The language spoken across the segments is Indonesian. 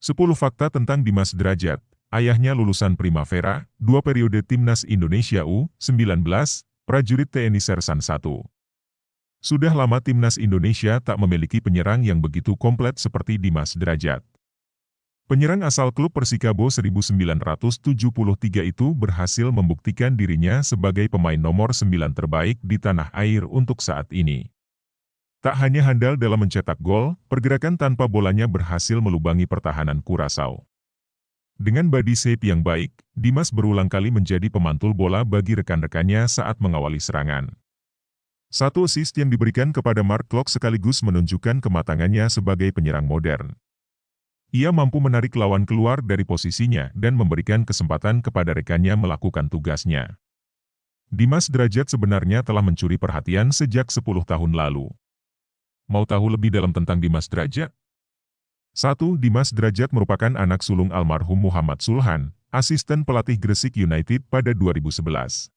10 fakta tentang Dimas Derajat. Ayahnya lulusan Primavera, 2 periode Timnas Indonesia U19, prajurit TNI Sersan 1. Sudah lama Timnas Indonesia tak memiliki penyerang yang begitu komplit seperti Dimas Derajat. Penyerang asal klub Persikabo 1973 itu berhasil membuktikan dirinya sebagai pemain nomor 9 terbaik di tanah air untuk saat ini. Tak hanya handal dalam mencetak gol, pergerakan tanpa bolanya berhasil melubangi pertahanan Curaçao. Dengan body shape yang baik, Dimas berulang kali menjadi pemantul bola bagi rekan-rekannya saat mengawali serangan. Satu assist yang diberikan kepada Mark Klok sekaligus menunjukkan kematangannya sebagai penyerang modern. Ia mampu menarik lawan keluar dari posisinya dan memberikan kesempatan kepada rekannya melakukan tugasnya. Dimas Derajat sebenarnya telah mencuri perhatian sejak 10 tahun lalu. Mau tahu lebih dalam tentang Dimas Derajat? 1. Dimas Derajat merupakan anak sulung almarhum Muhammad Sulhan, asisten pelatih Gresik United pada 2011.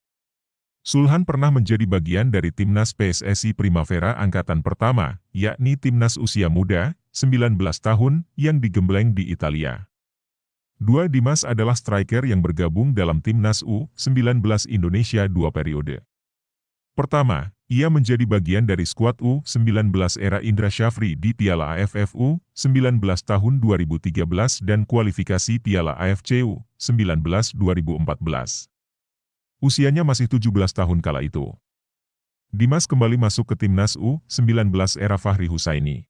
Sulhan pernah menjadi bagian dari timnas PSSI Primavera angkatan pertama, yakni timnas usia muda, 19 tahun, yang digembleng di Italia. 2. Dimas adalah striker yang bergabung dalam timnas U19 Indonesia 2 periode. Pertama, ia menjadi bagian dari skuad U19 era Indra Syafri di Piala AFF U19 tahun 2013 dan kualifikasi Piala AFC U19 2014. Usianya masih 17 tahun kala itu. Dimas kembali masuk ke timnas U19 era Fahri Husaini.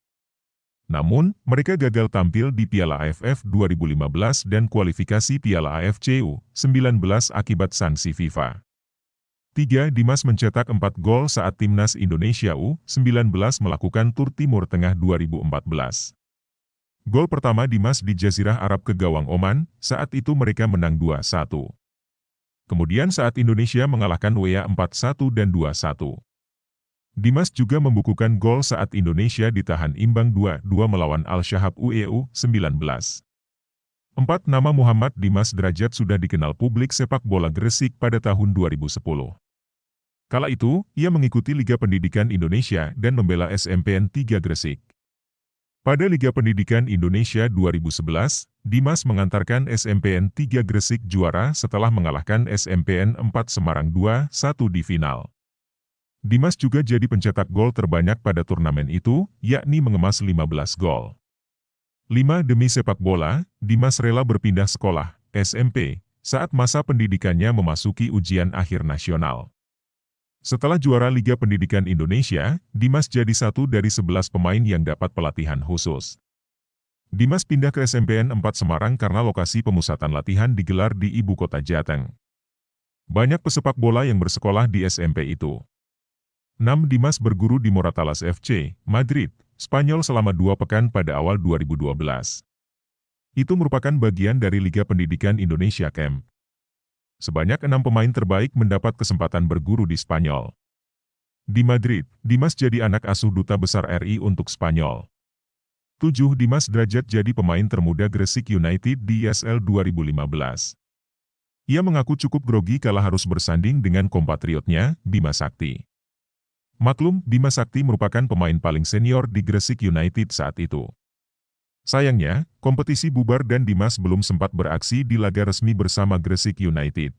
Namun, mereka gagal tampil di Piala AFF 2015 dan kualifikasi Piala AFC U19 akibat sanksi FIFA. 3. Dimas mencetak 4 gol saat Timnas Indonesia U19 melakukan tur Timur Tengah 2014. Gol pertama Dimas di Jazirah Arab ke gawang Oman, saat itu mereka menang 2-1. Kemudian saat Indonesia mengalahkan WA 4-1 dan 2-1. Dimas juga membukukan gol saat Indonesia ditahan imbang 2-2 melawan Al-Shahab U19. 4. Nama Muhammad Dimas Derajat sudah dikenal publik sepak bola Gresik pada tahun 2010. Kala itu, ia mengikuti Liga Pendidikan Indonesia dan membela SMPN 3 Gresik. Pada Liga Pendidikan Indonesia 2011, Dimas mengantarkan SMPN 3 Gresik juara setelah mengalahkan SMPN 4 Semarang 2-1 di final. Dimas juga jadi pencetak gol terbanyak pada turnamen itu, yakni mengemas 15 gol. 5. Demi sepak bola, Dimas rela berpindah sekolah, SMP, saat masa pendidikannya memasuki ujian akhir nasional. Setelah juara Liga Pendidikan Indonesia, Dimas jadi satu dari 11 pemain yang dapat pelatihan khusus. Dimas pindah ke SMPN 4 Semarang karena lokasi pemusatan latihan digelar di ibu kota Jateng. Banyak pesepak bola yang bersekolah di SMP itu. 6. Dimas berguru di Moratalas FC, Madrid, Spanyol selama 2 pekan pada awal 2012. Itu merupakan bagian dari Liga Pendidikan Indonesia Camp. Sebanyak 6 pemain terbaik mendapat kesempatan berguru di Spanyol. Di Madrid, Dimas jadi anak asuh Duta Besar RI untuk Spanyol. 7. Dimas Derajat jadi pemain termuda Gresik United di ISL 2015. Ia mengaku cukup grogi kala harus bersanding dengan kompatriotnya, Bima Sakti. Maklum, Bima Sakti merupakan pemain paling senior di Gresik United saat itu. Sayangnya, kompetisi bubar dan Dimas belum sempat beraksi di laga resmi bersama Gresik United.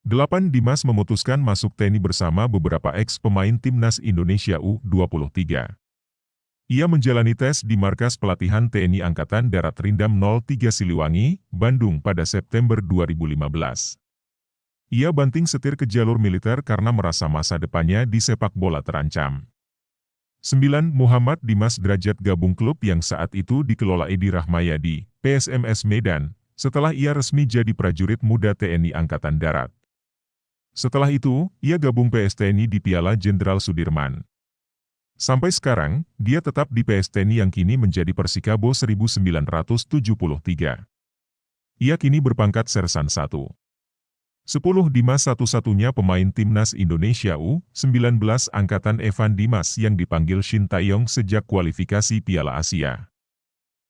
8. Dimas memutuskan masuk TNI bersama beberapa ex-pemain Timnas Indonesia U23. Ia menjalani tes di markas pelatihan TNI Angkatan Darat Rindam 03 Siliwangi, Bandung pada September 2015. Ia banting setir ke jalur militer karena merasa masa depannya di sepak bola terancam. 9. Muhammad Dimas Derajat gabung klub yang saat itu dikelola Edi Rahmayadi, PSMS Medan, setelah ia resmi jadi prajurit muda TNI Angkatan Darat. Setelah itu, ia gabung PS TNI di Piala Jenderal Sudirman. Sampai sekarang, dia tetap di PS TNI yang kini menjadi Persikabo 1973. Ia kini berpangkat Sersan 1. 10. Dimas satu-satunya pemain Timnas Indonesia U19 angkatan Evan Dimas yang dipanggil Shin Taeyong sejak kualifikasi Piala Asia.